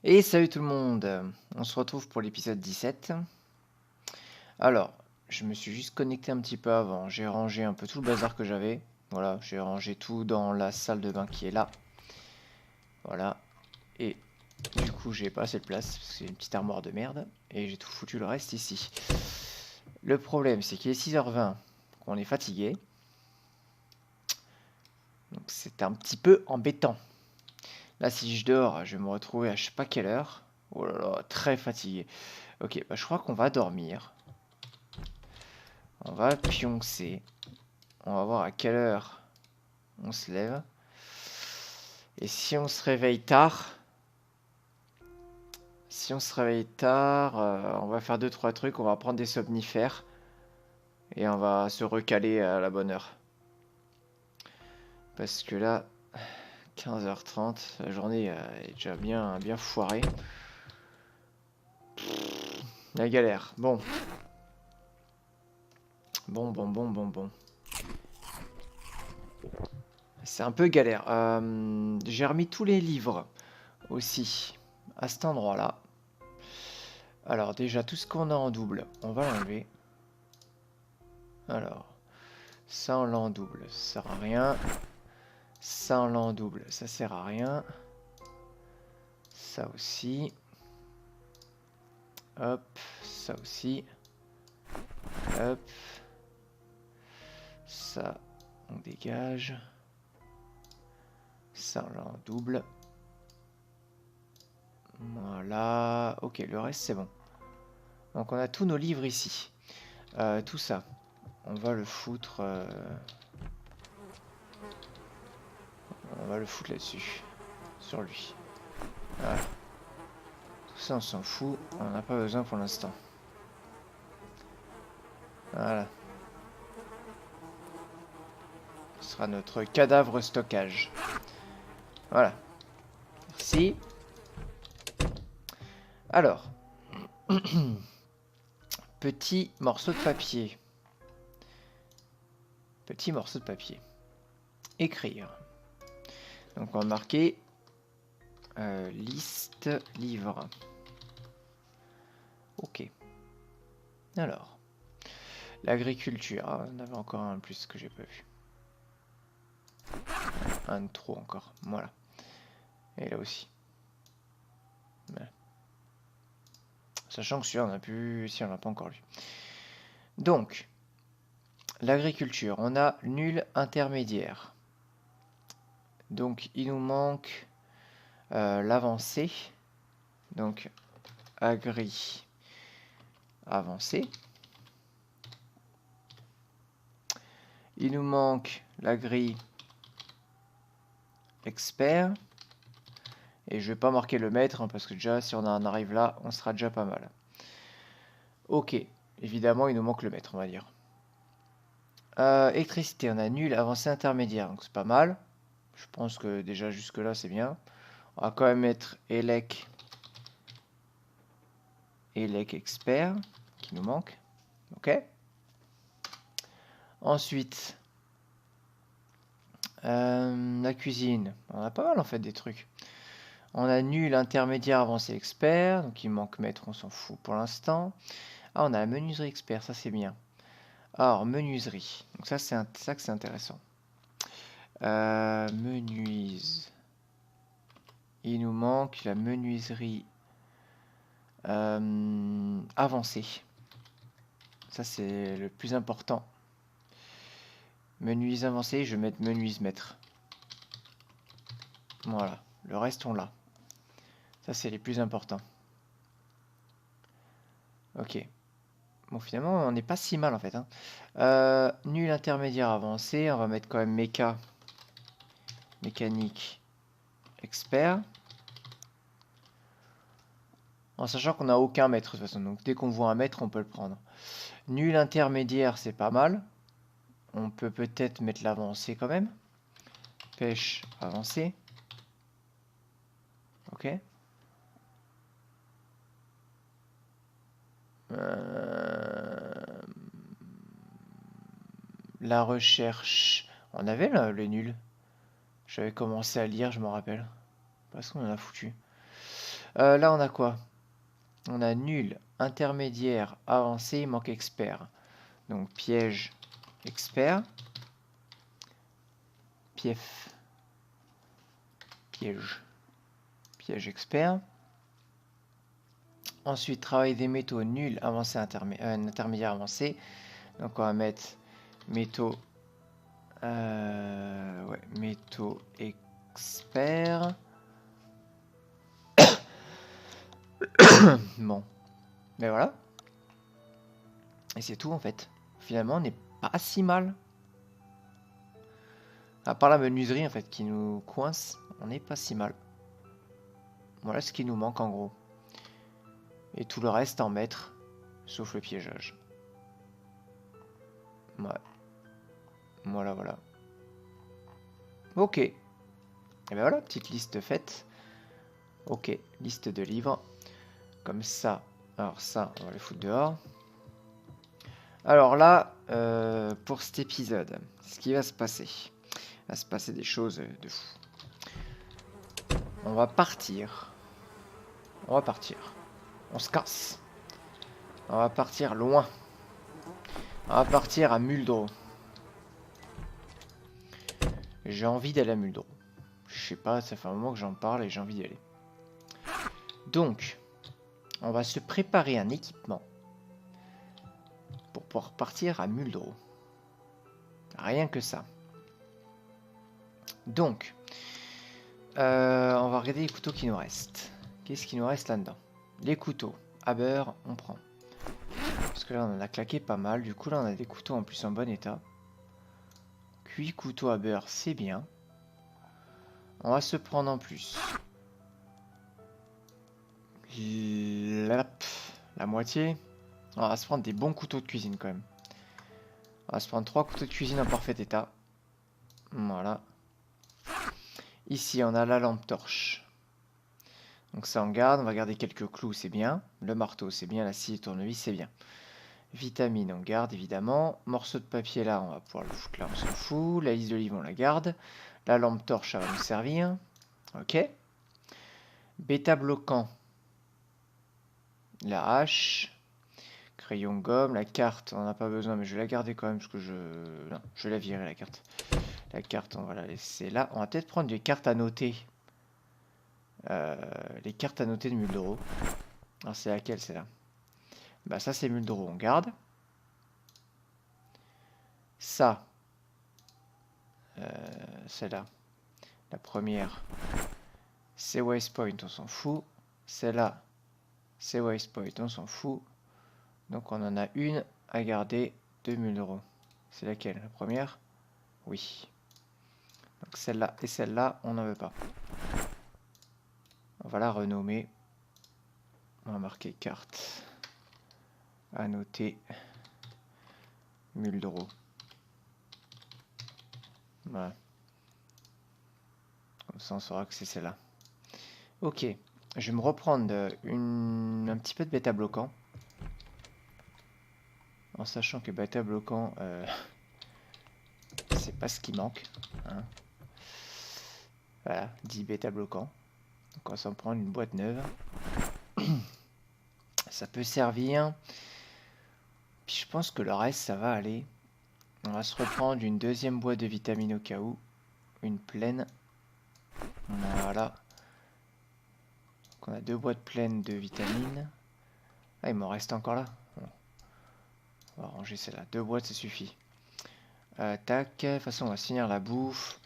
Et salut tout le monde, on se retrouve pour l'épisode 17. Alors, je me suis juste connecté un petit peu avant, j'ai rangé un peu tout le bazar que j'avais. Voilà, j'ai rangé tout dans la salle de bain qui est là. Voilà, et du coup j'ai pas assez de place, parce que c'est une petite armoire de merde, et j'ai tout foutu le reste ici. Le problème c'est qu'il est 6h20, qu'on est fatigué, donc c'est un petit peu embêtant. Là si je dors, je vais me retrouver à je sais pas quelle heure. Oh là là, très fatigué. Ok, bah je crois qu'on va dormir. On va pioncer. On va voir à quelle heure on se lève. Et si on se réveille tard, on va faire 2-3 trucs. On va prendre des somnifères. Et on va se recaler à la bonne heure. Parce que là, 15h30, la journée est déjà bien foirée. La galère. Bon. Bon. C'est un peu galère. J'ai remis tous les livres aussi à cet endroit-là. Alors déjà, tout ce qu'on a en double, on va l'enlever. Alors, ça on l'en double, ça sert à rien. Ça on l'en double, ça sert à rien. Ça aussi. Hop, ça aussi. Hop. Ça, on dégage. Ça on l'en double. Voilà. Ok, le reste c'est bon. Donc on a tous nos livres ici. Tout ça, on va le foutre... on va le foutre là-dessus. Sur lui. Voilà. Tout ça on s'en fout, on n'en a pas besoin pour l'instant. Voilà. Ce sera notre cadavre stockage. Voilà. Merci. Alors. Petit morceau de papier. Petit morceau de papier. Écrire. Donc on va marquer liste livre. Ok. Alors. L'agriculture. Ah, on avait encore un plus que j'ai pas vu. Un de trop encore. Voilà. Et là aussi. Voilà. Sachant que celui-là, on a pu... Si, on l'a pas encore lu. Donc, l'agriculture. On a nul intermédiaire. Donc, il nous manque l'avancée. Donc, agri avancé. Il nous manque la grille expert. Et je vais pas marquer le maître, hein, parce que déjà, si on en arrive là, on sera déjà pas mal. Ok, évidemment, il nous manque le maître, on va dire. Électricité, on a nul, avancé, intermédiaire, donc c'est pas mal. Je pense que déjà jusque là, c'est bien. On va quand même mettre Elec expert, qui nous manque. Ok. Ensuite, la cuisine. On a pas mal en fait des trucs. On a nul, intermédiaire, avancé, expert. Donc il manque maître, on s'en fout pour l'instant. Ah, on a la menuiserie expert, ça c'est bien. Alors, menuiserie. Donc ça, ça que c'est intéressant. Menuise. Il nous manque la menuiserie avancée. Ça, c'est le plus important. Menuise avancée, je vais mettre menuise maître. Voilà. Le reste, on l'a. Ça, c'est les plus importants. Ok. Bon, finalement, on n'est pas si mal, en fait. Hein. Nul intermédiaire avancé. On va mettre quand même méca. Mécanique. Expert. En sachant qu'on n'a aucun maître, de toute façon. Donc, dès qu'on voit un maître, on peut le prendre. Nul intermédiaire, c'est pas mal. On peut peut-être mettre l'avancée quand même. Pêche avancée. Ok. La recherche. On avait là, le nul. J'avais commencé à lire, je me rappelle. Parce qu'on en a foutu. Là, on a quoi? On a nul, intermédiaire, avancé, il manque expert. Donc piège, expert. Piège. Piège expert. Ensuite, travail des métaux, nul, avancé, intermédiaire, avancé. Donc on va mettre métaux, ouais, métaux expert. Bon, mais voilà. Et c'est tout en fait. Finalement, on n'est pas si mal. À part la menuiserie en fait qui nous coince, on n'est pas si mal. Voilà ce qui nous manque en gros. Et tout le reste en mettre, sauf le piégeage. Ouais. Voilà, voilà. Ok. Et ben voilà, petite liste faite. Ok, liste de livres. Comme ça. Alors ça, on va les foutre dehors. Alors là, pour cet épisode, ce qui va se passer. Il va se passer des choses de fou. On va partir. On va partir. On se casse. On va partir loin. On va partir à Muldro. J'ai envie d'aller à Muldro. Je sais pas, ça fait un moment que j'en parle et j'ai envie d'y aller. Donc, on va se préparer un équipement pour pouvoir partir à Muldro. Rien que ça. Donc, on va regarder les couteaux qui nous restent. Qu'est-ce qui nous reste là-dedans? Les couteaux. À beurre, on prend. Parce que là, on en a claqué pas mal. Du coup, là, on a des couteaux en plus en bon état. Cuit couteau à beurre, c'est bien. On va se prendre en plus la moitié. On va se prendre des bons couteaux de cuisine quand même. On va se prendre 3 couteaux de cuisine en parfait état. Voilà. Ici, on a la lampe torche. Donc ça, on garde. On va garder quelques clous, c'est bien. Le marteau, c'est bien. La scie et tournevis, c'est bien. Vitamine, on garde évidemment. Morceau de papier, là, on va pouvoir le foutre là, on s'en fout. La lisse d'olive, on la garde. La lampe torche, ça va nous servir. Ok. Bêta bloquant. La hache. Crayon gomme. La carte, on n'en a pas besoin, mais je vais la garder quand même parce que je... Non, je vais la virer, la carte. La carte, on va la laisser là. On va peut-être prendre des cartes à noter. Les cartes à noter de Muldro. Alors, c'est laquelle, celle-là? Bah, ça, c'est Muldro, on garde. Ça. Celle-là. La première. C'est Wastepoint, on s'en fout. Celle-là. C'est Wastepoint, on s'en fout. Donc, on en a une à garder de Muldro. C'est laquelle? La première? Oui. Donc, celle-là et celle-là, on n'en veut pas. On va la renommer. On va marquer carte. À noter. Muldro. Voilà. Comme ça, on saura que c'est celle-là. Ok. Je vais me reprendre un petit peu de bêta bloquant. En sachant que bêta bloquant, c'est pas ce qui manque. Hein. Voilà, 10 bêta bloquant. Donc on va s'en prendre une boîte neuve. Ça peut servir. Puis je pense que le reste, ça va aller. On va se reprendre une deuxième boîte de vitamines au cas où. Une pleine. Voilà. Donc on a 2 boîtes pleines de vitamines. Ah, il m'en reste encore là. Bon. On va ranger celle-là. 2 boîtes, ça suffit. Tac. De toute façon, on va se finir la bouffe.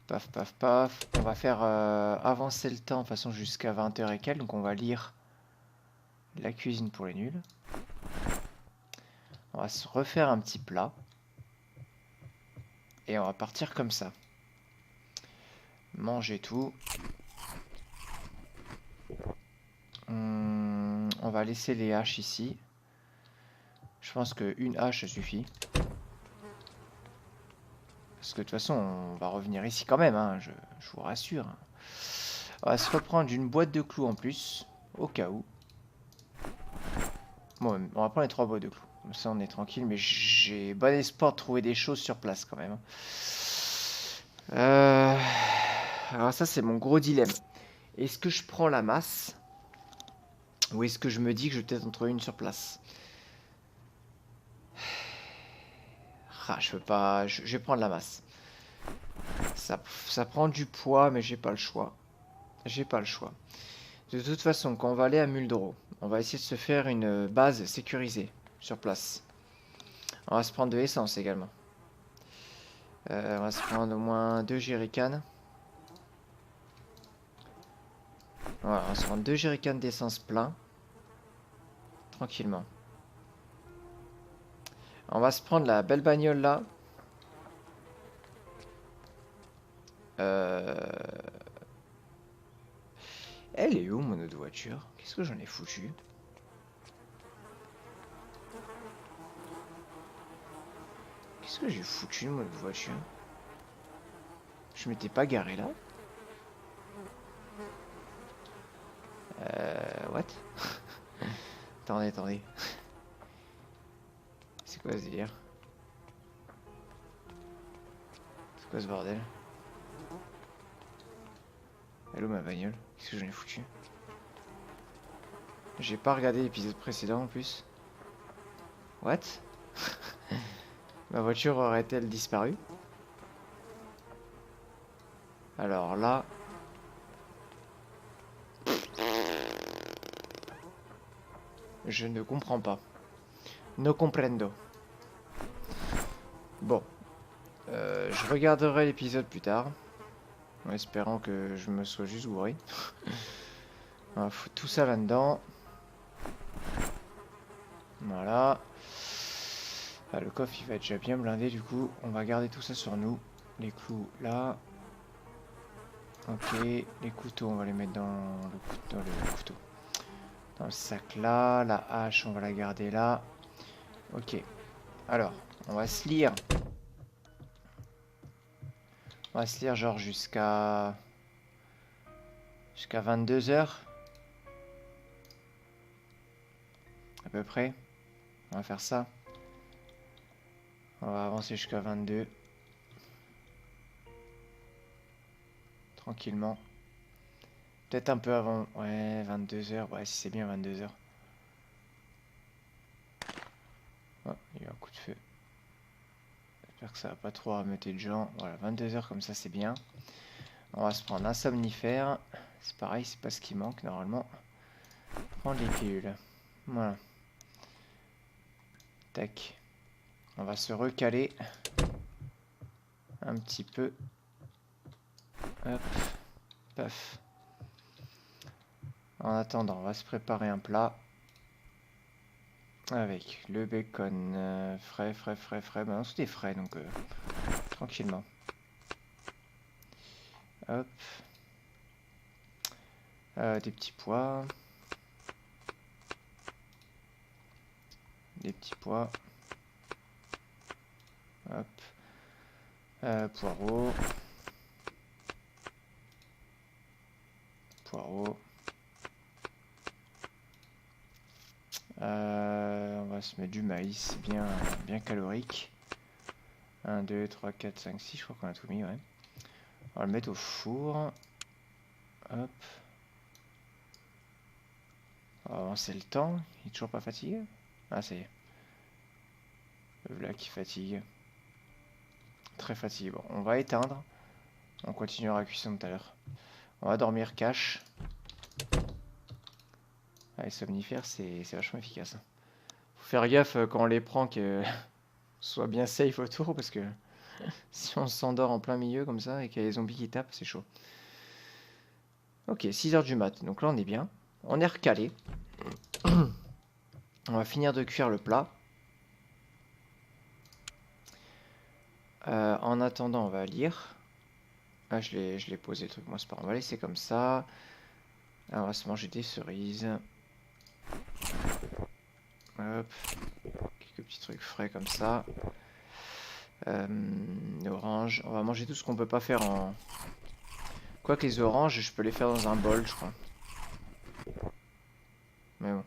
Paf, paf, paf. On va faire avancer le temps de toute façon jusqu'à 20h et quelques. Donc on va lire la cuisine pour les nuls. On va se refaire un petit plat. Et on va partir comme ça. Manger tout. On va laisser les haches ici. Je pense qu'une hache ça suffit. Parce que de toute façon, on va revenir ici quand même, hein, je vous rassure. On va se reprendre une boîte de clous en plus, au cas où. Bon, on va prendre les 3 boîtes de clous. Comme ça, on est tranquille, mais j'ai bon espoir de trouver des choses sur place quand même. Alors ça, c'est mon gros dilemme. Est-ce que je prends la masse Ou est-ce que je me dis que je vais peut-être en trouver une sur place? Ah, je peux pas... Je vais prendre la masse. Ça prend du poids, mais j'ai pas le choix. J'ai pas le choix. De toute façon, quand on va aller à Muldro, on va essayer de se faire une base sécurisée sur place. On va se prendre de l'essence également. On va se prendre au moins 2 jerrycans. Voilà, on va se prendre 2 jerrycans d'essence plein. Tranquillement. On va se prendre la belle bagnole là. Elle est où mon autre voiture? Qu'est-ce que j'en ai foutu? Qu'est-ce que j'ai foutu mon autre voiture? Je m'étais pas garé là? What? Attendez. C'est quoi ce délire? C'est quoi ce bordel? Elle est où ma bagnole? Qu'est-ce que j'en ai foutu? J'ai pas regardé l'épisode précédent en plus. What? Ma voiture aurait-elle disparu? Alors là... Je ne comprends pas. No comprendo. Bon. Je regarderai l'épisode plus tard. En espérant que je me sois juste gouré. On va foutre tout ça là-dedans. Voilà. Ah, le coffre il va être déjà bien blindé du coup. On va garder tout ça sur nous. Les clous là. Ok. Les couteaux on va les mettre dans le couteau. Dans le sac là. La hache on va la garder là. Ok. Alors. On va se lire. On va se lire genre jusqu'à 22 heures. À peu près. On va faire ça. On va avancer jusqu'à 22. Tranquillement. Peut-être un peu avant. Ouais, 22 heures. Ouais, si c'est bien 22 heures. Oh, il y a eu un coup de feu. J'espère que ça va pas trop rameuter de gens. Voilà, 22 heures comme ça, c'est bien. On va se prendre un somnifère. C'est pareil, c'est pas ce qui manque normalement. Prendre les pilules. Voilà. Tac. On va se recaler un petit peu. Hop. Paf. En attendant, on va se préparer un plat. Avec le bacon frais. Ben non, c'est des frais, donc tranquillement. Hop. Des petits pois. Des petits pois. Hop. Poireaux. Poireaux. On va se mettre du maïs, bien calorique. 1, 2, 3, 4, 5, 6, je crois qu'on a tout mis, ouais. On va le mettre au four. Hop. On va avancer le temps. Il est toujours pas fatigué? Ah, ça y est. Le voilà qui fatigue. Très fatigué. Bon, on va éteindre. On continuera la cuisson tout à l'heure. On va dormir cash. Ah, les somnifères, c'est vachement efficace. Faut faire gaffe quand on les prend que soit bien safe autour parce que si on s'endort en plein milieu comme ça et qu'il y a les zombies qui tapent, c'est chaud. Ok, 6 heures du mat. Donc là, on est bien. On est recalé. On va finir de cuire le plat. En attendant, on va lire. Ah, je l'ai posé le truc. Moi, c'est pas grave. On va laisser comme ça. Alors, on va se manger des cerises. Hop. Quelques petits trucs frais comme ça. Orange. On va manger tout ce qu'on peut pas faire en... Quoique les oranges, je peux les faire dans un bol, je crois. Mais bon.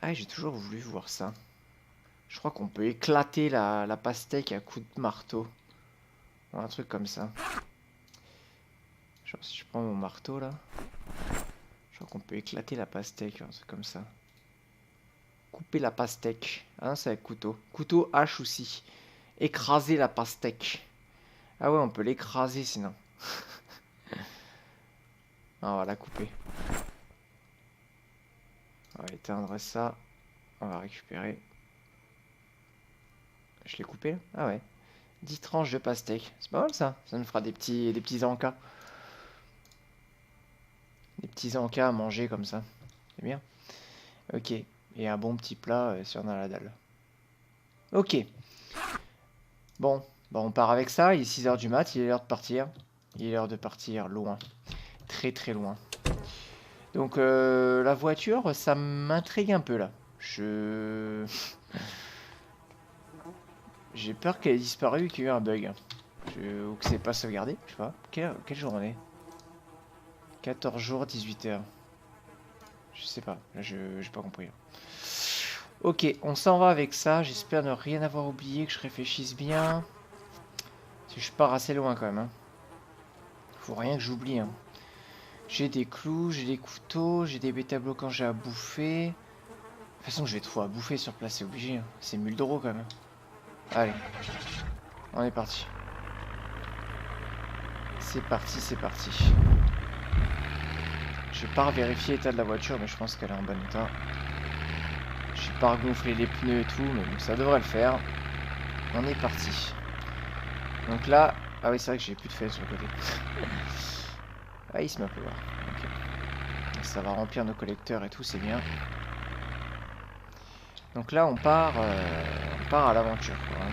Ah, j'ai toujours voulu voir ça. Je crois qu'on peut éclater la pastèque à coups de marteau. Ou un truc comme ça. Genre si je prends mon marteau là. Je crois qu'on peut éclater la pastèque, hein, c'est comme ça. Couper la pastèque. Ah non, c'est avec couteau. Couteau, hache aussi. Écraser la pastèque. Ah ouais, on peut l'écraser sinon. Ah, on va la couper. On va éteindre ça. On va récupérer. Je l'ai coupé là? Ah ouais. 10 tranches de pastèque. C'est pas mal ça. Ça nous fera des petits encas. Des petits encas à manger comme ça. C'est bien. Ok. Et un bon petit plat si on a la dalle. Ok. Bon. Bah on part avec ça. Il est 6 h du mat. Il est l'heure de partir. Il est l'heure de partir loin. Très très loin. Donc la voiture, ça m'intrigue un peu là. J'ai peur qu'elle ait disparu et qu'il y ait eu un bug. Ou que c'est pas sauvegardé. Je sais pas. Quel jour on est? 14 jours, 18 h. Je sais pas. Là, j'ai pas compris. Ok, on s'en va avec ça. J'espère ne rien avoir oublié, que je réfléchisse bien. Si je pars assez loin quand même. Hein. Faut rien que j'oublie. Hein. J'ai des clous, j'ai des couteaux, j'ai des bêta-bloquants j'ai à bouffer. De toute façon, je vais trop à bouffer sur place, c'est obligé. Hein. C'est Muldro quand même. Allez, on est parti. C'est parti, c'est parti. Je vais pas vérifier l'état de la voiture, mais je pense qu'elle est en bon état. J'ai pas gonflé les pneus et tout, mais bon, ça devrait le faire. On est parti. Donc là, ah oui, c'est vrai que j'ai plus de feuilles sur le côté. Ah, il se met un peu là. Okay. Ça va remplir nos collecteurs et tout, c'est bien. Donc là, on part à l'aventure. Hein.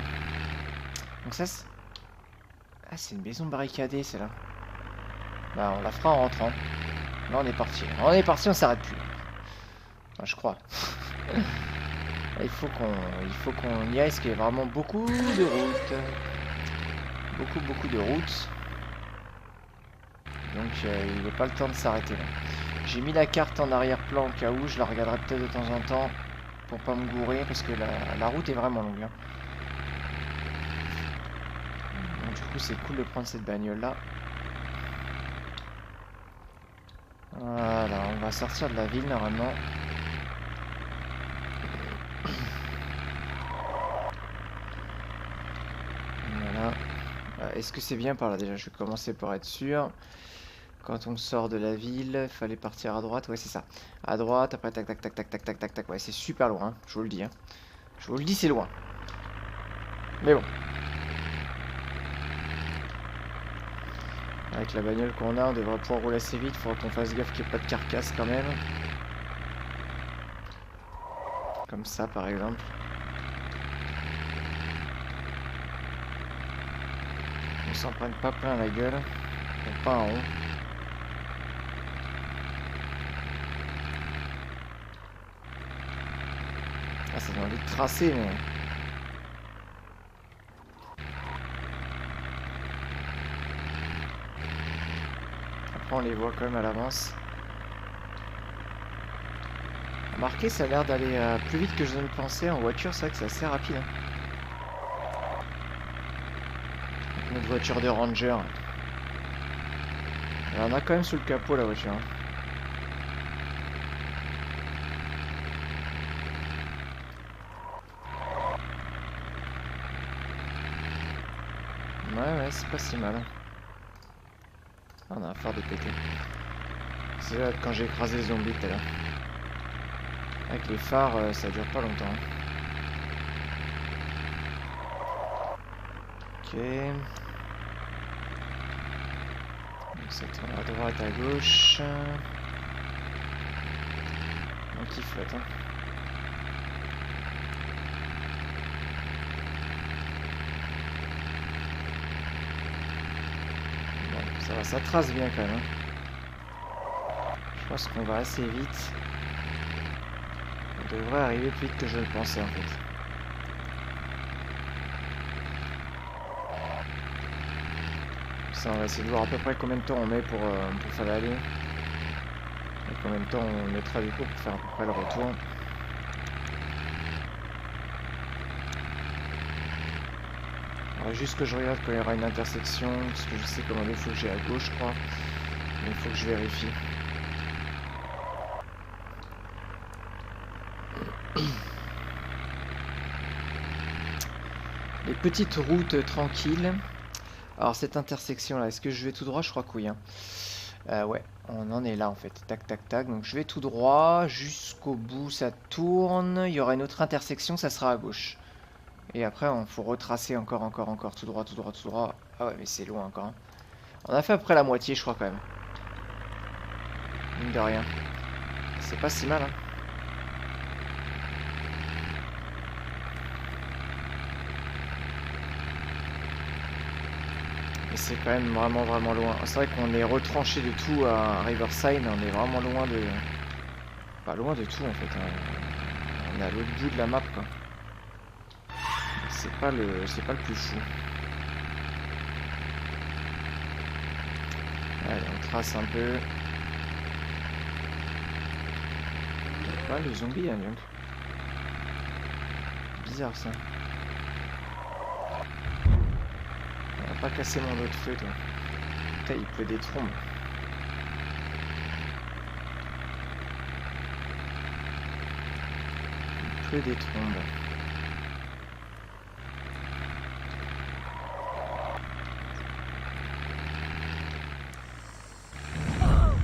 Donc ça, c'est... Ah, c'est une maison barricadée, celle-là. Bah, on la fera en rentrant. Là, on est parti. On est parti, on s'arrête plus. Enfin, je crois. Il faut qu'on y aille, parce qu'il y a vraiment beaucoup de routes. Beaucoup de routes. Donc, il n'y a pas le temps de s'arrêter là. J'ai mis la carte en arrière-plan au cas où. Je la regarderai peut-être de temps en temps. Pour pas me gourer, parce que la route est vraiment longue. Hein. Donc, du coup, c'est cool de prendre cette bagnole-là. Voilà, on va sortir de la ville normalement. Voilà. Est-ce que c'est bien par là déjà? Je vais commencer par être sûr. Quand on sort de la ville, il fallait partir à droite. Ouais, c'est ça. À droite, après tac tac tac tac tac tac tac tac. Ouais, c'est super loin, hein. Je vous le dis. Hein. Je vous le dis, c'est loin. Mais bon. Avec la bagnole qu'on a, on devrait pouvoir rouler assez vite. Il faudra qu'on fasse gaffe qu'il n'y ait pas de carcasse quand même. Comme ça, par exemple. On s'en prenne pas plein la gueule. Donc pas en rond. Ah, ça donne envie de tracer, mais... Après, on les voit quand même à l'avance. Remarquez, ça a l'air d'aller plus vite que je ne le pensais. En voiture, c'est vrai que c'est assez rapide. Hein. Notre voiture de Ranger. Alors, on a quand même sous le capot la voiture. Hein. Ouais, c'est pas si mal. Ah, on a un phare de péter. C'est là quand j'ai écrasé les zombies tout à l'heure. Avec les phares, ça dure pas longtemps. Hein. Ok. Donc ça tourne à droite, à gauche. Donc il flotte. Hein. Ça va, ça trace bien quand même. Hein. Je pense qu'on va assez vite. On devrait arriver plus vite que je le pensais en fait. Ça, on va essayer de voir à peu près combien de temps on met pour faire l'aller. Et combien de temps on mettra du coup pour faire à peu près le retour. Alors, juste que je regarde quand il y aura une intersection, parce que je sais comment il faut que j'ai à gauche, je crois. Mais il faut que je vérifie. Les petites routes tranquilles. Alors cette intersection là, est-ce que je vais tout droit? Je crois que oui. Hein. Ouais, on en est là en fait. Tac, tac, tac. Donc je vais tout droit jusqu'au bout, ça tourne. Il y aura une autre intersection, ça sera à gauche. Et après, il faut retracer encore, tout droit, tout droit, tout droit. Ah ouais, mais c'est loin encore. Hein. On a fait à peu près la moitié, je crois quand même. Mine de rien. C'est pas si mal. Hein. Et c'est quand même vraiment loin. C'est vrai qu'on est retranché de tout à Riverside, on est vraiment loin de... Pas loin de tout en fait. On est à l'autre bout de la map quoi. C'est pas le plus fou. Allez, on trace un peu. Ah, le zombie hein, donc. Bizarre ça. On va pas casser mon autre feu toi. Putain, il pleut des trombes. Il pleut des trombes.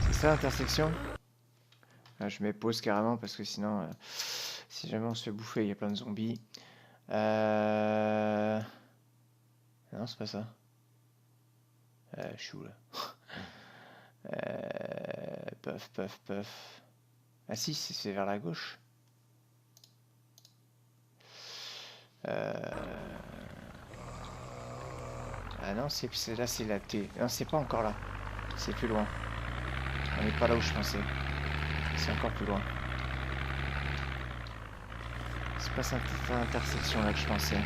C'est ça l'intersection? Ah, je mets pause carrément parce que sinon, si jamais on se fait bouffer, il y a plein de zombies. Non, c'est pas ça. Je suis où là? Puff, puff, puff. Ah si, c'est vers la gauche. Ah non, c'est là, c'est la T. Non, c'est pas encore là. C'est plus loin. On n'est pas là où je pensais. C'est encore plus loin. C'est pas cette intersection là que je pensais.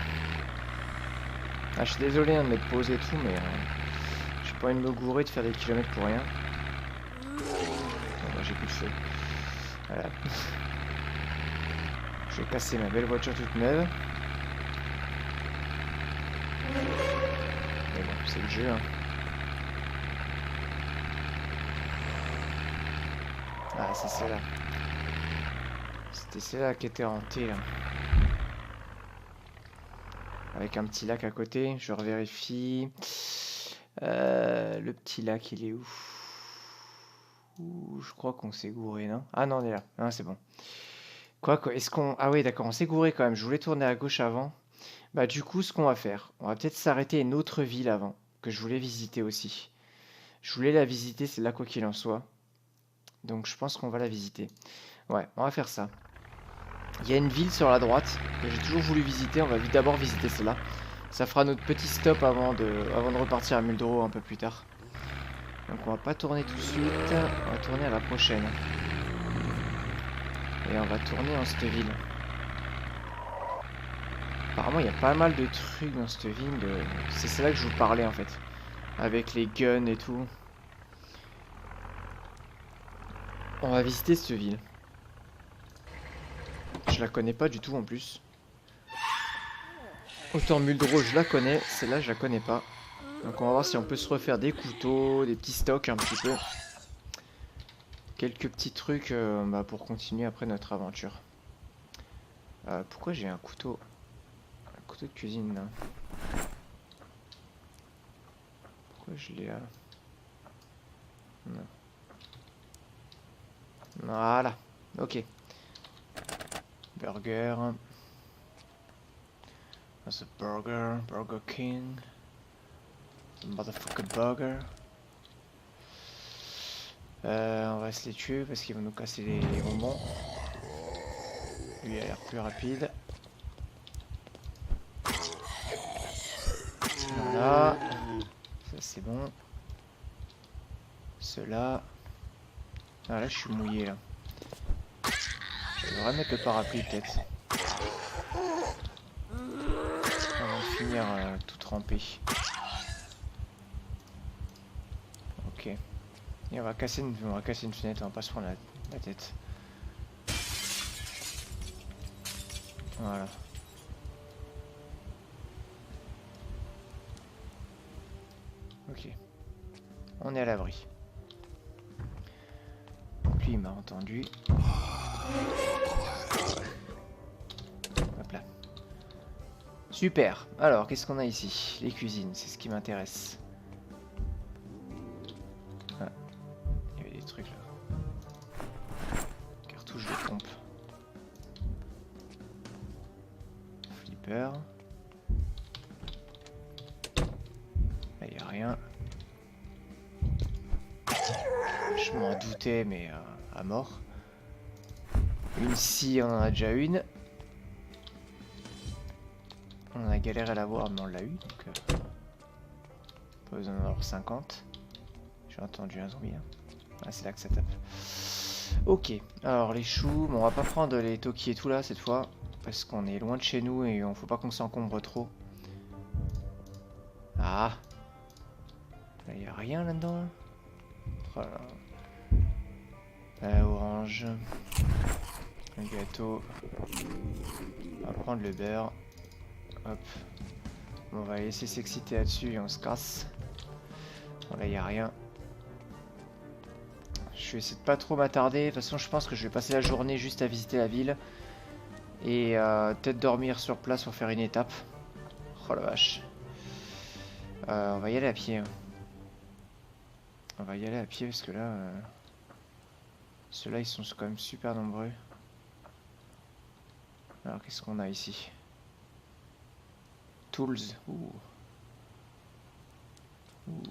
Ah, je suis désolé hein, de m'être posé et tout, mais j'ai pas envie de me gourer de faire des kilomètres pour rien. Bon, bah, j'ai plus de feu. Voilà. Je vais casser ma belle voiture toute neuve. Mais bon, c'est le jeu. Hein. Ah, c'est celle-là. C'était celle-là qui était hantée là. Avec un petit lac à côté, je revérifie. Le petit lac, il est où? Je crois qu'on s'est gouré, non? Ah non, on est là. Ah, c'est bon. Quoi, est-ce qu'on... Ah oui, d'accord, on s'est gouré quand même. Je voulais tourner à gauche avant. Bah du coup, ce qu'on va faire, on va peut-être s'arrêter à une autre ville avant, que je voulais visiter aussi. Je voulais la visiter, c'est là quoi qu'il en soit. Donc je pense qu'on va la visiter. Ouais, on va faire ça. Il y a une ville sur la droite que j'ai toujours voulu visiter. On va d'abord visiter celle-là. Ça fera notre petit stop avant de repartir à Muldrow un peu plus tard. Donc on va pas tourner tout de suite. On va tourner à la prochaine. Et on va tourner en cette ville. Apparemment il y a pas mal de trucs dans cette ville. C'est celle-là que je vous parlais en fait. Avec les guns et tout. On va visiter cette ville. Je la connais pas du tout en plus. Autant Muldrow je la connais, celle-là je la connais pas. Donc on va voir si on peut se refaire des couteaux, des petits stocks un petit peu. Quelques petits trucs pour continuer après notre aventure. Pourquoi j'ai un couteau de cuisine là? Pourquoi je l'ai là? Non. Voilà, ok. Burger. That's a burger. Burger King. Motherfucker burger. On va se les tuer parce qu'ils vont nous casser les bonbons. Lui a l'air plus rapide. Voilà. Ça c'est bon. Ceux-là. Ah là je suis mouillé là. Je devrais mettre le parapluie peut-être. Avant de finir tout trempé. Ok. Et on va casser une fenêtre, on va pas se prendre la tête. Voilà. Ok. On est à l'abri. Lui il m'a entendu. Hop là. Super. Alors, qu'est-ce qu'on a ici? Les cuisines, c'est ce qui m'intéresse. Ah, il y avait des trucs là. Cartouche de pompe. Flipper. Là, il n'y a rien. Je m'en doutais, mais à mort. Une scie, on en a déjà une. On a galéré à l'avoir, mais on l'a eu. Donc, pas besoin d'en avoir 50. J'ai entendu un zombie. Hein. Ah, c'est là que ça tape. Ok, alors les choux. Bon, on va pas prendre les Toki et tout là cette fois. Parce qu'on est loin de chez nous et on faut pas qu'on s'encombre trop. Ah! Là, y a rien là-dedans là. Voilà. Orange. Un gâteau. On va prendre le beurre. Hop. Bon, on va laisser s'exciter là-dessus et on se casse. Bon, là, y a rien. Je vais essayer de pas trop m'attarder. De toute façon, je pense que je vais passer la journée juste à visiter la ville. Et peut-être dormir sur place pour faire une étape. Oh la vache. On va y aller à pied. Hein. On va y aller à pied parce que là... ceux-là, ils sont quand même super nombreux. Alors, qu'est-ce qu'on a ici? Tools. Ouh. Ouh.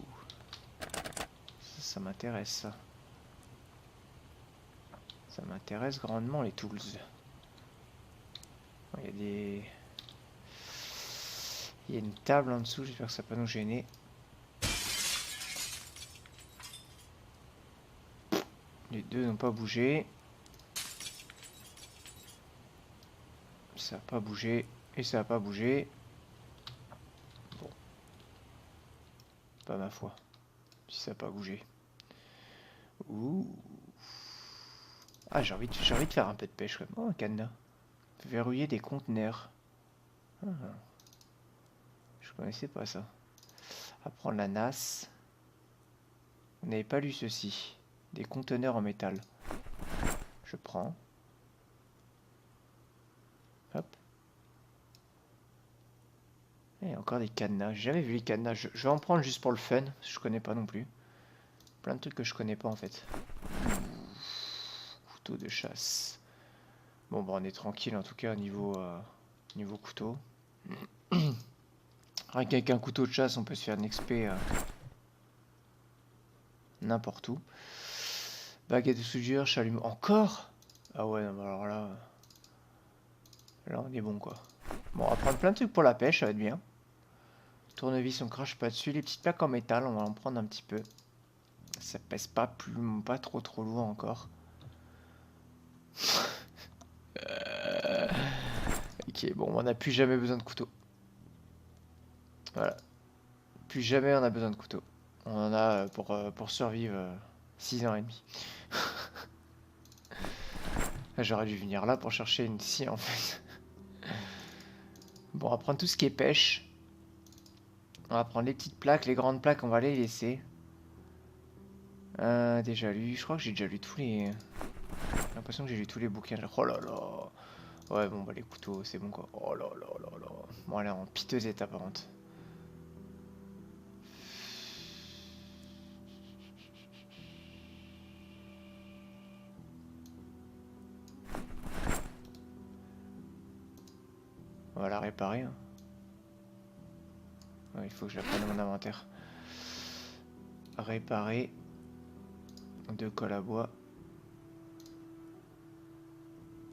Ça m'intéresse, ça. Ça m'intéresse grandement, les tools. Il y a des... Il y a une table en dessous, j'espère que ça va pas nous gêner. Les deux n'ont pas bougé. Ça n'a pas bougé. Et ça n'a pas bougé. Bon. Pas ma foi. Si ça n'a pas bougé. Ouh. Ah, j'ai envie de faire un peu de pêche. Oh, un cadenas. Verrouiller des conteneurs. Ah. Je connaissais pas ça. Apprendre la NAS. Vous n'avez pas lu ceci. Des conteneurs en métal. Je prends. Hop. Et encore des cadenas. J'ai jamais vu les cadenas. Je vais en prendre juste pour le fun. Je connais pas non plus. Plein de trucs que je connais pas en fait. Couteau de chasse. Bon, bah on est tranquille en tout cas niveau couteau. Rien qu'avec un couteau de chasse, on peut se faire une expé n'importe où. Baguette de soudure, chalumeau. Encore? Ah ouais, non, alors là... Là, on est bon, quoi. Bon, on va prendre plein de trucs pour la pêche, ça va être bien. Tournevis, on crache pas dessus. Les petites plaques en métal, on va en prendre un petit peu. Ça pèse pas trop lourd encore. Ok, bon, on n'a plus jamais besoin de couteau. Voilà. Plus jamais on a besoin de couteau. On en a pour survivre 6 ans et demi. J'aurais dû venir là pour chercher une scie en fait. Bon, on va prendre tout ce qui est pêche. On va prendre les petites plaques, les grandes plaques, on va les laisser. Déjà lu, je crois que j'ai déjà lu tous les... J'ai l'impression que j'ai lu tous les bouquins. Oh là là. Ouais, bon, bah les couteaux, c'est bon quoi. Oh là là là là. Bon, là, en piteuse état par contre. On va la réparer. Hein. Ouais, il faut que je la prenne dans mon inventaire. Réparer. 2 colle à bois.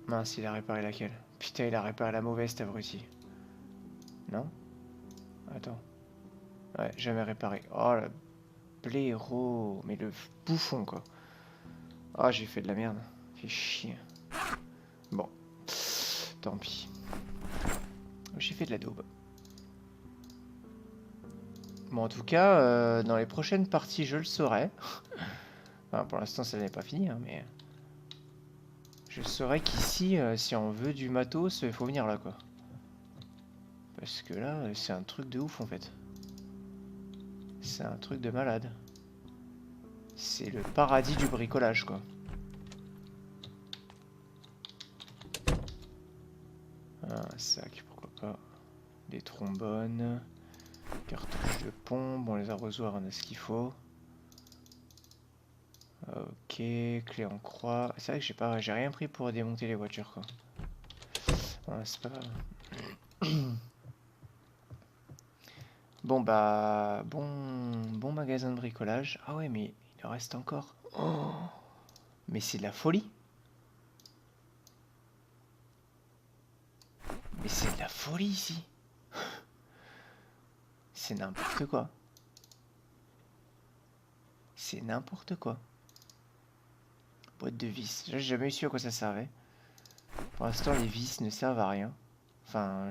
Mince, il a réparé laquelle? Putain, il a réparé la mauvaise, cet abruti. Non? Attends. Ouais, jamais réparé. Oh, le blaireau. Mais le bouffon, quoi. Ah, j'ai fait de la merde. Fait chier. Bon. Tant pis. J'ai fait de la daube. Bon, en tout cas, dans les prochaines parties, je le saurai. Enfin, pour l'instant, ça n'est pas fini, hein, mais... Je saurai qu'ici, si on veut du matos, il faut venir là, quoi. Parce que là, c'est un truc de ouf, en fait. C'est un truc de malade. C'est le paradis du bricolage, quoi. Un sac, pourquoi pas. Des trombones. Cartouches de pompe. Bon, les arrosoirs, on a ce qu'il faut. Ok, clé en croix. C'est vrai que j'ai rien pris pour démonter les voitures, quoi. Ouais, c'est pas grave. Bon bah, bon magasin de bricolage. Ah ouais, mais il en reste encore. Oh, mais c'est de la folie. Mais c'est de la folie ici. C'est n'importe quoi. C'est n'importe quoi. Boîte de vis. J'ai jamais su à quoi ça servait. Pour l'instant, les vis ne servent à rien. Enfin,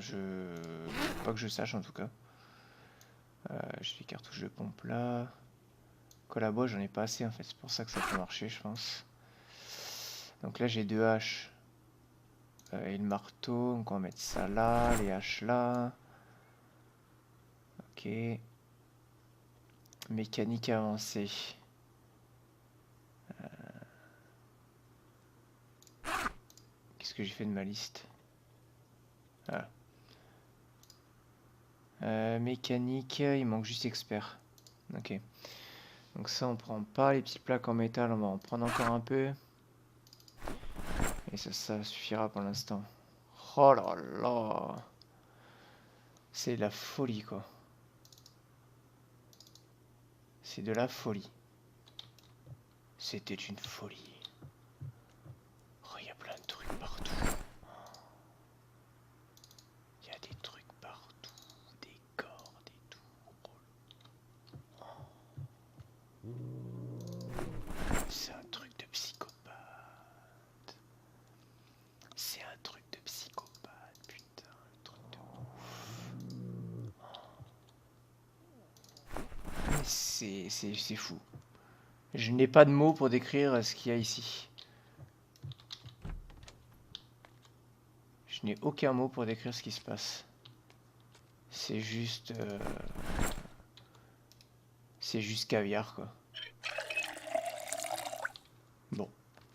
pas que je sache en tout cas. J'ai les cartouches de pompe là. Colle à bois, j'en ai pas assez en fait. C'est pour ça que ça peut marcher, je pense. Donc là, j'ai 2 haches. Et le marteau. Donc on va mettre ça là. Les haches là. Ok. Mécanique avancée. Qu'est-ce que j'ai fait de ma liste? Voilà. Mécanique, il manque juste expert. Ok. Donc ça, on prend pas. Les petites plaques en métal, on va en prendre encore un peu. Et ça suffira pour l'instant. Oh là là! C'est de la folie, quoi. C'est de la folie. C'était une folie. Oh, il y a plein de trucs partout. Il y a des trucs partout. Des cordes et tout. C'est un truc de psychopathe. C'est un truc de psychopathe, putain. Un truc de ouf. C'est fou. Je n'ai pas de mots pour décrire ce qu'il y a ici. Je n'ai aucun mot pour décrire ce qui se passe. C'est juste... c'est juste caviar, quoi. Bon.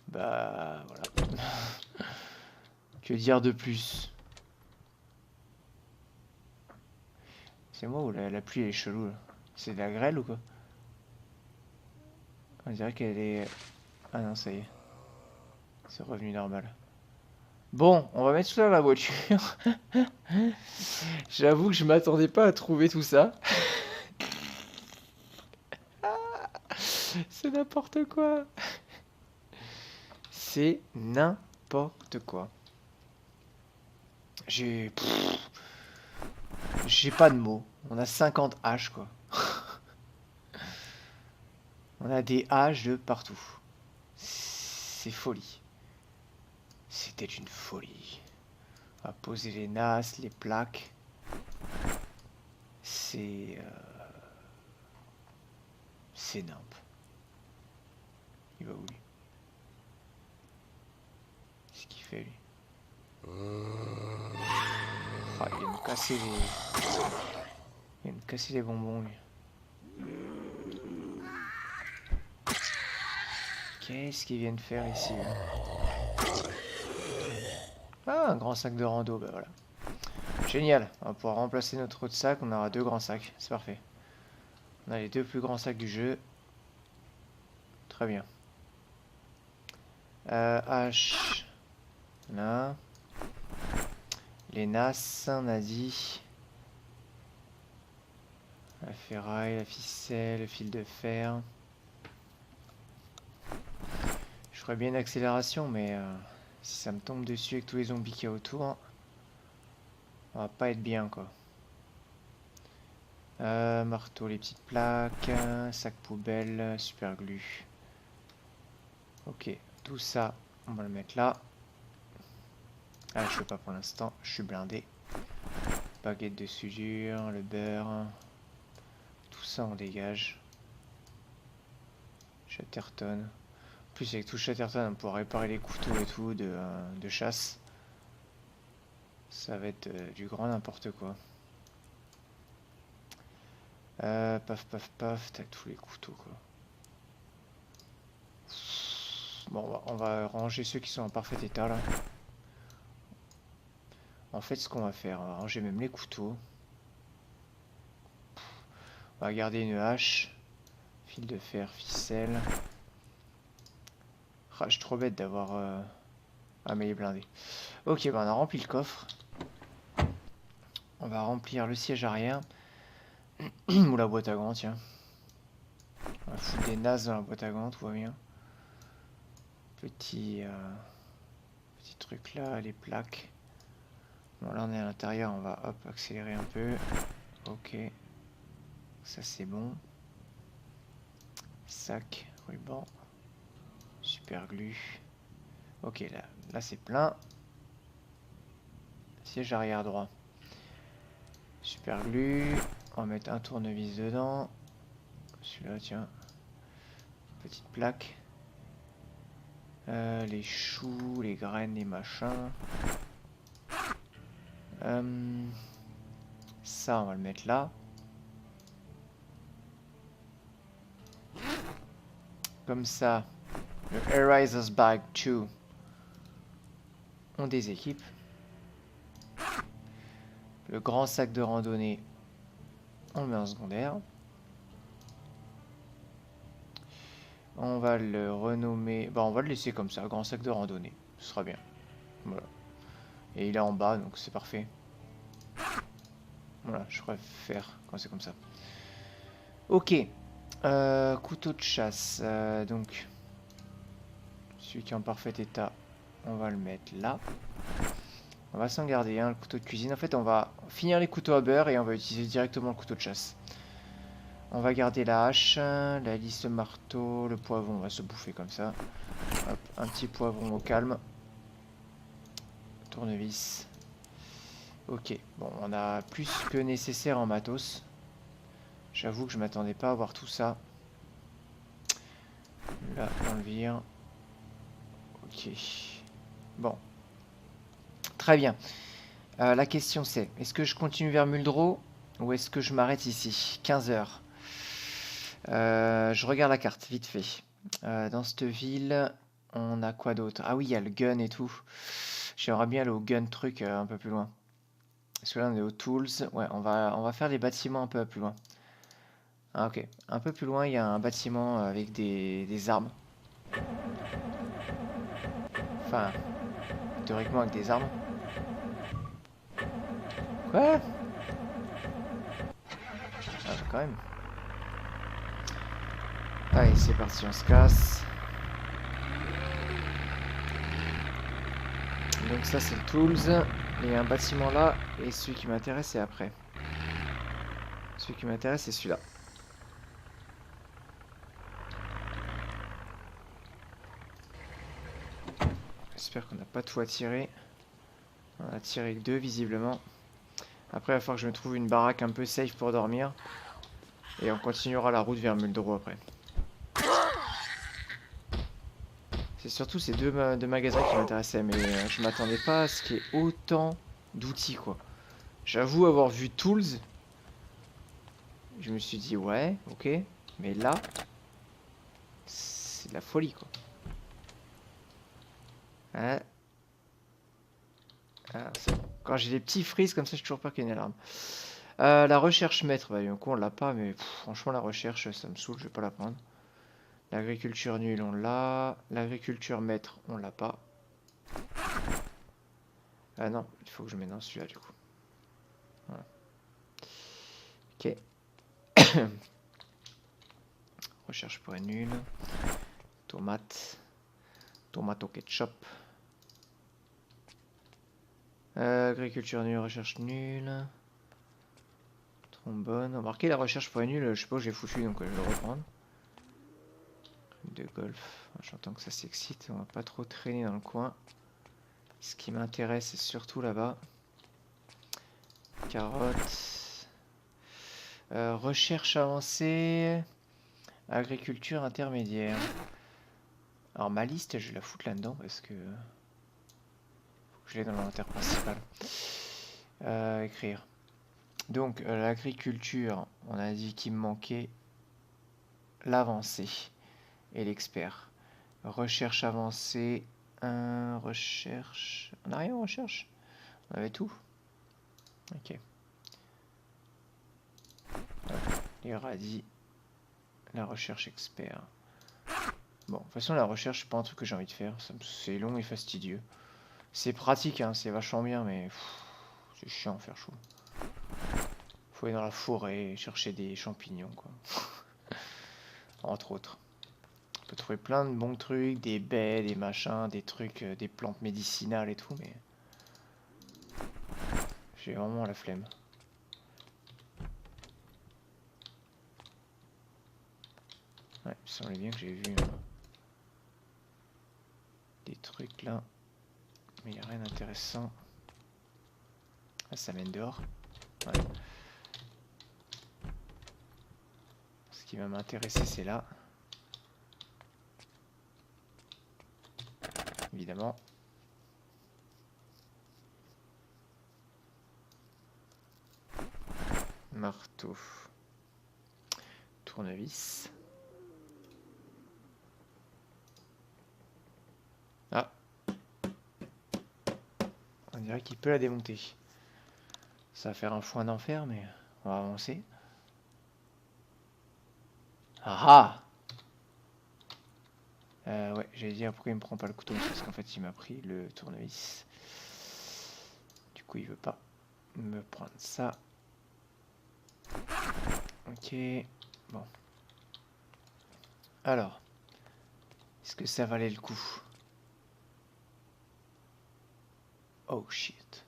Bah, voilà. Que dire de plus? C'est moi ou la pluie elle est chelou, là? C'est de la grêle ou quoi? On dirait qu'elle est... Ah non, ça y est. C'est revenu normal. Bon, on va mettre ça dans la voiture. J'avoue que je m'attendais pas à trouver tout ça. C'est n'importe quoi. C'est n'importe quoi. J'ai pas de mots. On a 50 haches, quoi. On a des haches de partout. C'est folie. C'était une folie. On va poser les nasses, les plaques. C'est nimp. Il va où lui? Qu'est-ce qu'il fait lui? Ah, il vient me casser les... Il vient me casser les bonbons lui. Qu'est-ce qu'il vient de faire ici là? Ah, un grand sac de rando, bah voilà. Génial, on va pouvoir remplacer notre autre sac, on aura 2 grands sacs, c'est parfait. On a les 2 plus grands sacs du jeu. Très bien. H. Là. Les nasses, on a dit. La ferraille, la ficelle, le fil de fer. Je ferais bien une accélération, mais si ça me tombe dessus avec tous les zombies qu'il y a autour, on va pas être bien, quoi. Marteau, les petites plaques, sac poubelle, super glu. Ok, tout ça, on va le mettre là. Ah, je peux pas pour l'instant, je suis blindé. Baguette de soudure, le beurre. Tout ça, on dégage. Chatterton. En plus, avec tout Chatterton, on pourra réparer les couteaux et tout de chasse. Ça va être du grand n'importe quoi. Paf, paf, paf, t'as tous les couteaux, quoi. Bon, on va ranger ceux qui sont en parfait état, là. En fait, ce qu'on va faire, on va ranger même les couteaux. On va garder une hache. Fil de fer, ficelle. Ah, je suis trop bête d'avoir... Ah, mais il est blindé. Ok, bah on a rempli le coffre. On va remplir le siège arrière. Ou la boîte à gants, tiens. On va foutre des nazes dans la boîte à gants, tout va bien. Petit truc là, les plaques. Bon, là on est à l'intérieur, on va hop accélérer un peu. Ok. Ça c'est bon. Sac, ruban. Super glu. Ok, là c'est plein. Siège arrière droit. Super glu. On va mettre un tournevis dedans. Celui-là, tiens. Petite plaque. Les choux, les graines, les machins. Ça, on va le mettre là. Comme ça, le Eraser's Bag 2. On déséquipe. Le grand sac de randonnée, on le met en secondaire. On va le renommer... Bah, on va le laisser comme ça, grand sac de randonnée. Ce sera bien. Voilà. Et il est en bas, donc c'est parfait. Voilà, je préfère quand c'est comme ça. Ok. Couteau de chasse. Donc, celui qui est en parfait état, on va le mettre là. On va s'en garder un, le couteau de cuisine. En fait, on va finir les couteaux à beurre et on va utiliser directement le couteau de chasse. On va garder la hache, la lisse, le marteau, le poivron, on va se bouffer comme ça. Hop, un petit poivron au calme. Tournevis. Ok, bon, on a plus que nécessaire en matos. J'avoue que je m'attendais pas à voir tout ça. Là, on le vire. Ok. Bon. Très bien. La question c'est, est-ce que je continue vers Muldro ou est-ce que je m'arrête ici? 15 heures. Je regarde la carte, vite fait. Dans cette ville, on a quoi d'autre? Ah oui, il y a le gun et tout. J'aimerais bien aller au gun truc un peu plus loin. Parce que là, on est aux tools. Ouais, on va faire les bâtiments un peu plus loin. Ah ok. Un peu plus loin, il y a un bâtiment avec des armes. Enfin, théoriquement avec des armes. Quoi? Ah, quand même. Allez, c'est parti, on se casse. Donc ça, c'est le tools. Il y a un bâtiment là. Et celui qui m'intéresse, c'est après. Celui qui m'intéresse, c'est celui-là. J'espère qu'on n'a pas tout attiré. On a tiré que 2 visiblement. Après, il va falloir que je me trouve une baraque un peu safe pour dormir. Et on continuera la route vers Muldro après. C'est surtout ces deux magasins qui m'intéressaient. Mais je m'attendais pas à ce qu'il y ait autant d'outils quoi. J'avoue avoir vu Tools. Je me suis dit ouais, ok. Mais là, c'est de la folie quoi. Hein. Ah, c'est bon. Quand j'ai des petits frises comme ça, j'ai toujours peur qu'il y ait une alarme. La recherche maître, bah, un coup on l'a pas, mais franchement la recherche ça me saoule, je vais pas la prendre. L'agriculture nulle on l'a. L'agriculture maître on l'a pas. Ah non, il faut que je mette dans celui-là du coup. Voilà. Ok. Recherche pour être nulle. Tomate. Tomate au ketchup. Agriculture nulle, recherche nulle. Trombone. Remarquez la recherche pour être nulle, je sais pas où j'ai foutu donc je vais le reprendre. De golf. J'entends que ça s'excite, on va pas trop traîner dans le coin. Ce qui m'intéresse c'est surtout là-bas. Carottes. Recherche avancée. Agriculture intermédiaire. Alors ma liste je vais la foutre là-dedans parce que... faut que je l'ai dans l'inventaire principal. Écrire. Donc l'agriculture, on a dit qu'il me manquait l'avancée et l'expert. Recherche avancée. Recherche... On n'a rien en recherche? On avait tout. Ok. Hop, les radis. La recherche expert. Bon, de toute façon, la recherche, c'est pas un truc que j'ai envie de faire. C'est long et fastidieux. C'est pratique, hein, c'est vachement bien, mais c'est chiant à faire chaud. Faut aller dans la forêt, chercher des champignons, quoi. Entre autres. On peut trouver plein de bons trucs, des baies, des machins, des trucs, des plantes médicinales et tout, mais... j'ai vraiment la flemme. Ouais, il semblait bien que j'ai vu des trucs là. Mais il n'y a rien d'intéressant. Ah, ça mène dehors. Ouais. Ce qui va m'intéresser, c'est là. Évidemment. Marteau. Tournevis. Ah. On dirait qu'il peut la démonter. Ça va faire un foin d'enfer, mais on va avancer. Ah ah. Ouais, j'allais dire pourquoi il me prend pas le couteau, parce qu'en fait il m'a pris le tournevis. Du coup il veut pas me prendre ça. Ok, bon. Alors, est-ce que ça valait le coup? Oh shit.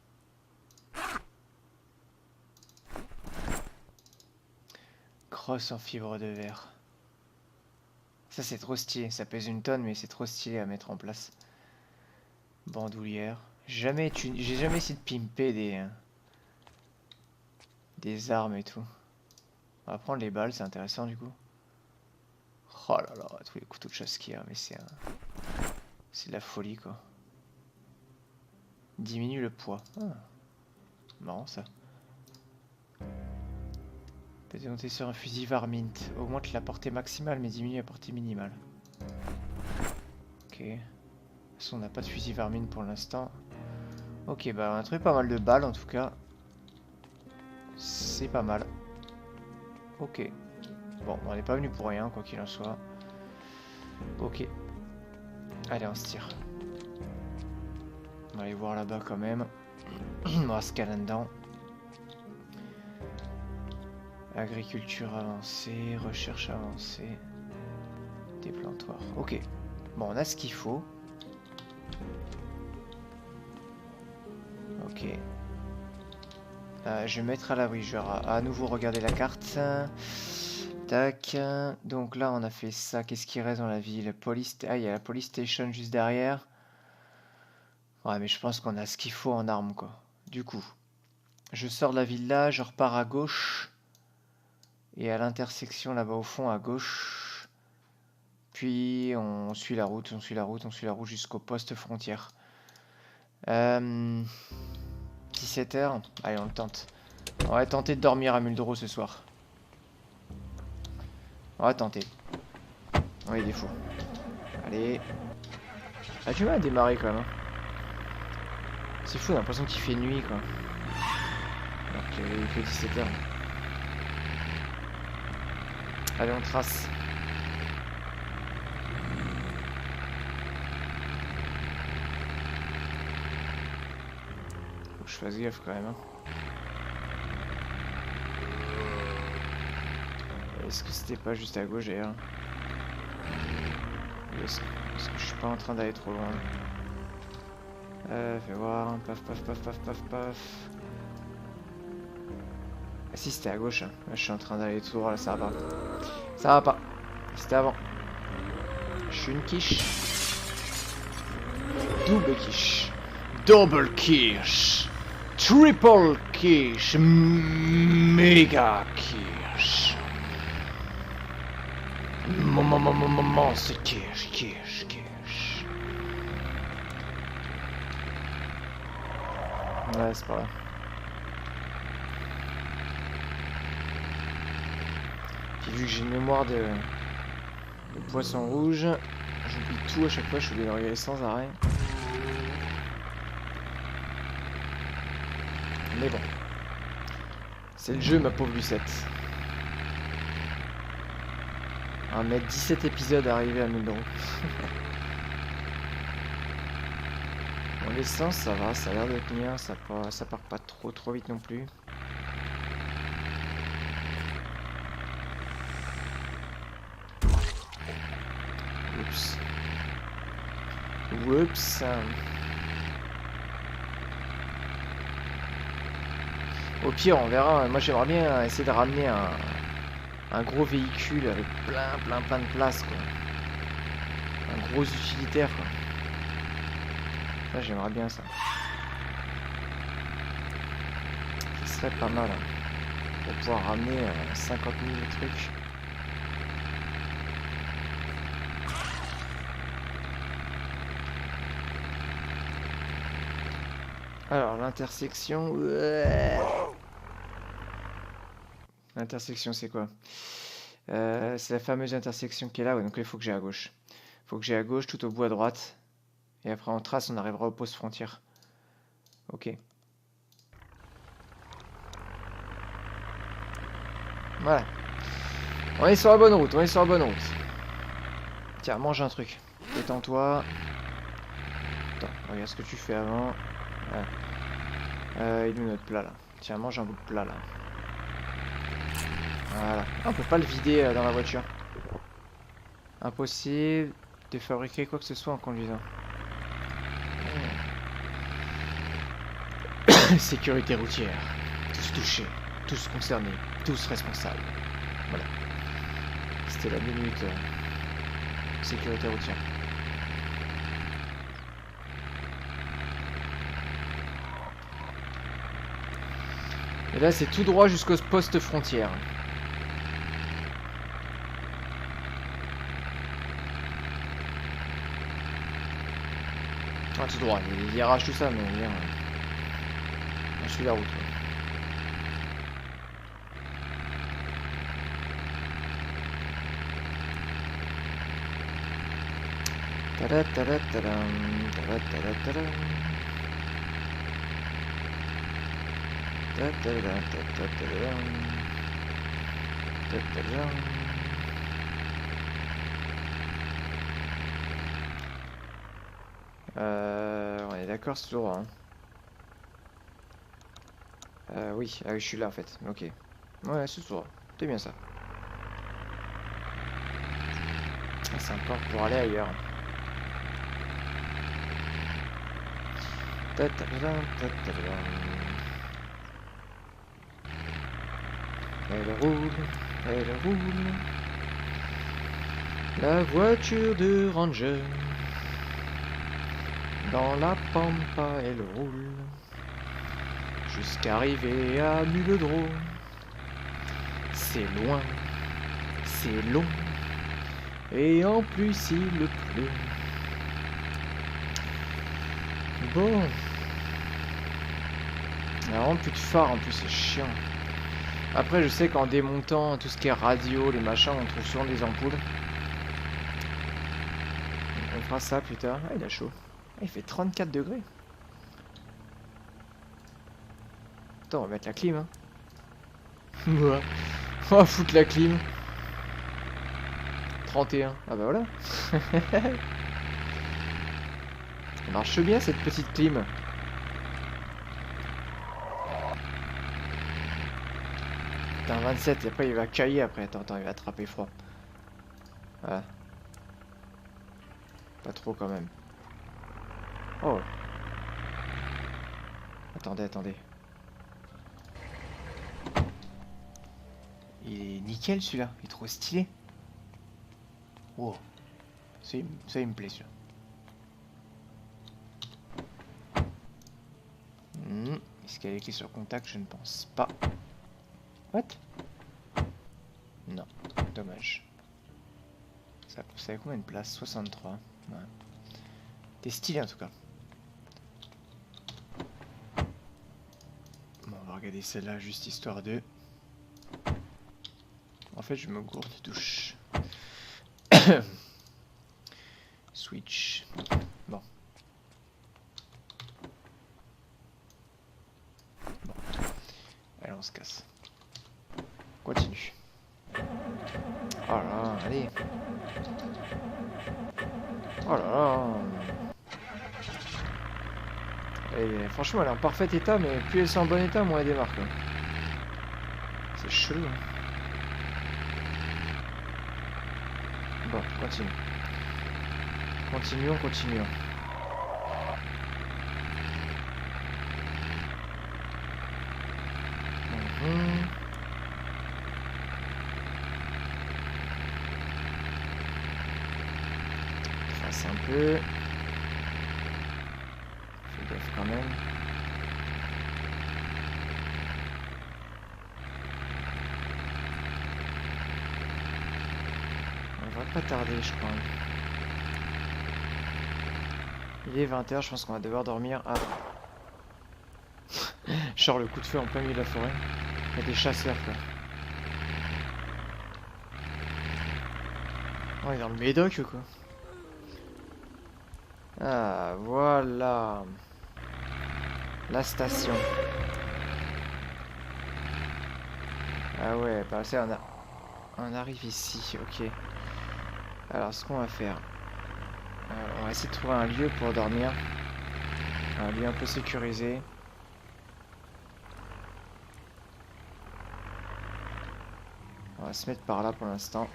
Crosse en fibre de verre. Ça c'est trop stylé, ça pèse une tonne mais c'est trop stylé à mettre en place. Bandoulière. J'ai jamais essayé de pimper des armes et tout. On va prendre les balles, c'est intéressant du coup. Oh là là, tous les couteaux de chasse qu'il y a, mais c'est de la folie quoi. Diminue le poids. Ah. Marrant ça. Peut démonter sur un fusil Varmint. Augmente la portée maximale mais diminue la portée minimale. Ok. De toute façon on n'a pas de fusil Varmint pour l'instant. Ok, bah on a trouvé pas mal de balles en tout cas. C'est pas mal. Ok. Bon, on n'est pas venu pour rien, quoi qu'il en soit. Ok. Allez, on se tire. On va aller voir là-bas quand même. On va se caler dedans. Agriculture avancée, recherche avancée. Déplantoir. Ok. Bon, on a ce qu'il faut. Ok. Je vais me mettre à l'abri. Je vais à nouveau regarder la carte. Tac. Donc là, on a fait ça. Qu'est-ce qui reste dans la ville? Ah, il y a la police station juste derrière. Ouais, mais je pense qu'on a ce qu'il faut en armes, quoi. Du coup, je sors de la villa, je repars à gauche. Et à l'intersection, là-bas au fond, à gauche. Puis, on suit la route, on suit la route, on suit la route jusqu'au poste frontière. 17h. Allez, on le tente. On va tenter de dormir à Muldro ce soir. On va tenter. Oui, il est fou. Allez. Ah, tu vas démarrer quand même. Hein. C'est fou, j'ai l'impression qu'il fait nuit quoi. Alors qu'il fait 17h. Allez, on trace. Faut que je fasse gaffe quand même. Hein. Est-ce que c'était pas juste à gauche d'ailleurs? Est-ce que je suis pas en train d'aller trop loin? Fais voir. Paf, paf, paf, paf, paf, paf. Ah si, c'était à gauche. Hein. Là, je suis en train d'aller tout droit. Là, ça va pas. Ça va pas. C'était avant. Je suis une quiche. Double quiche. Double quiche. Triple quiche. Méga quiche. Monster quiche, quiche, quiche. Ouais, c'est pas vrai. Puis vu que j'ai une mémoire de poisson rouge, j'oublie tout à chaque fois, je suis obligé de regarder sans arrêt. Mais bon. C'est le jeu, ma pauvre Lucette. On va mettre 17 épisodes à arriver à 1000 euros. Bon, l'essence, ça va, ça a l'air de tenir, ça part pas trop vite non plus. Oups. Oups. Au pire, on verra. Moi, j'aimerais bien essayer de ramener un gros véhicule avec plein de place, quoi. Un gros utilitaire, quoi. Ça, j'aimerais bien ça. Ce serait pas mal, hein, pour pouvoir ramener 50 000 trucs. Alors, l'intersection... Ouais. L'intersection, c'est quoi? C'est la fameuse intersection qui est là, ouais, donc il faut que j'aille à gauche. Il faut que j'aille à gauche, tout au bout à droite. Et après, en trace, on arrivera au poste frontière. Ok. Voilà. On est sur la bonne route, on est sur la bonne route. Tiens, mange un truc. Détends-toi. Attends, regarde ce que tu fais avant. Voilà. Il est où notre plat, là? Tiens, mange un bout de plat, là. Voilà. Ah, on peut pas le vider dans la voiture. Impossible de fabriquer quoi que ce soit en conduisant. Sécurité routière. Tous touchés, tous concernés, tous responsables. Voilà. C'était la minute sécurité routière. Et là, c'est tout droit jusqu'au poste frontière. Ah, tout droit, il virage tout ça, mais bien. Je suis la route. On est d'accord, c'est tout droit. Hein. Oui, je suis là en fait. Ok. Ouais, c'est tout droit. C'est bien ça. Ah, c'est encore pour aller ailleurs. Elle roule, elle roule. La voiture de Ranger. Dans la pampa, elle roule. Jusqu'à arriver à Mulhdrô. C'est loin, c'est long. Et en plus, il pleut. Bon. Il n'y a vraiment plus de phare, en plus, c'est chiant. Après, je sais qu'en démontant tout ce qui est radio, les machins, on trouve souvent des ampoules. Donc on fera ça plus tard. Ah, il a chaud. Ah, il fait 34 degrés. Attends, on va mettre la clim, hein. On va foutre la clim. 31. Ah bah voilà. Ça marche bien, cette petite clim. Putain, 27, et après il va cailler après. Attends, il va attraper froid. Voilà. Pas trop quand même. Oh. Attendez. Il est nickel celui-là, il est trop stylé. Wow. Ça il me plaît celui-là. Est-ce qu'il y a les clés sur contact? Je ne pense pas. What? Non, dommage. Ça avait combien de place? 63. Ouais. T'es stylé en tout cas. Bon, on va regarder celle-là juste histoire de... En fait, je me gourde de douche. Switch. Bon. se casse. Continue. Oh là là, allez. Oh là là. Et franchement, elle est en parfait état, mais plus elle est en bon état, moins elle démarre, quoi. C'est chelou. Hein. Bon, continue. Continuons. Fasse un peu. Fais gaffe quand même. On va pas tarder, je crois. Il est 20h, je pense qu'on va devoir dormir. Ah. Genre le coup de feu en plein milieu de la forêt. Il y a des chasseurs, quoi. Oh, il est dans le Médoc, quoi. Ah, voilà. La station. Ah ouais, bah ça, on arrive ici, ok. Alors, ce qu'on va faire... on va essayer de trouver un lieu pour dormir. Un lieu un peu sécurisé. On va se mettre par là pour l'instant.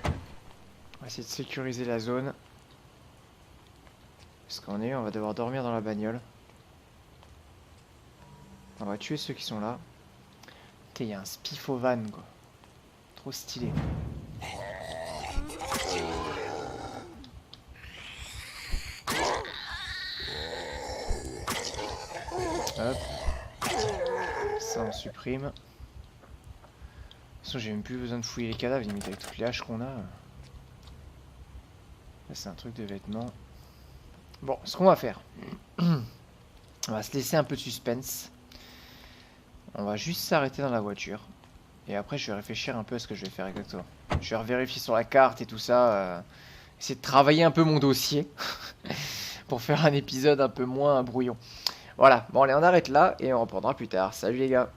On va essayer de sécuriser la zone. Parce qu'on on va devoir dormir dans la bagnole. On va tuer ceux qui sont là. Putain, il y a un spiff-au-van, quoi. Trop stylé. Hop. Ça, on supprime. De toute façon, j'ai même plus besoin de fouiller les cadavres, limite avec toutes les haches qu'on a. Là, c'est un truc de vêtements. Bon, ce qu'on va faire, on va se laisser un peu de suspense. On va juste s'arrêter dans la voiture. Et après, je vais réfléchir un peu à ce que je vais faire exactement. Je vais revérifier sur la carte et tout ça. Essayer de travailler un peu mon dossier. Pour faire un épisode un peu moins brouillon. Voilà, bon allez, on arrête là et on reprendra plus tard. Salut les gars!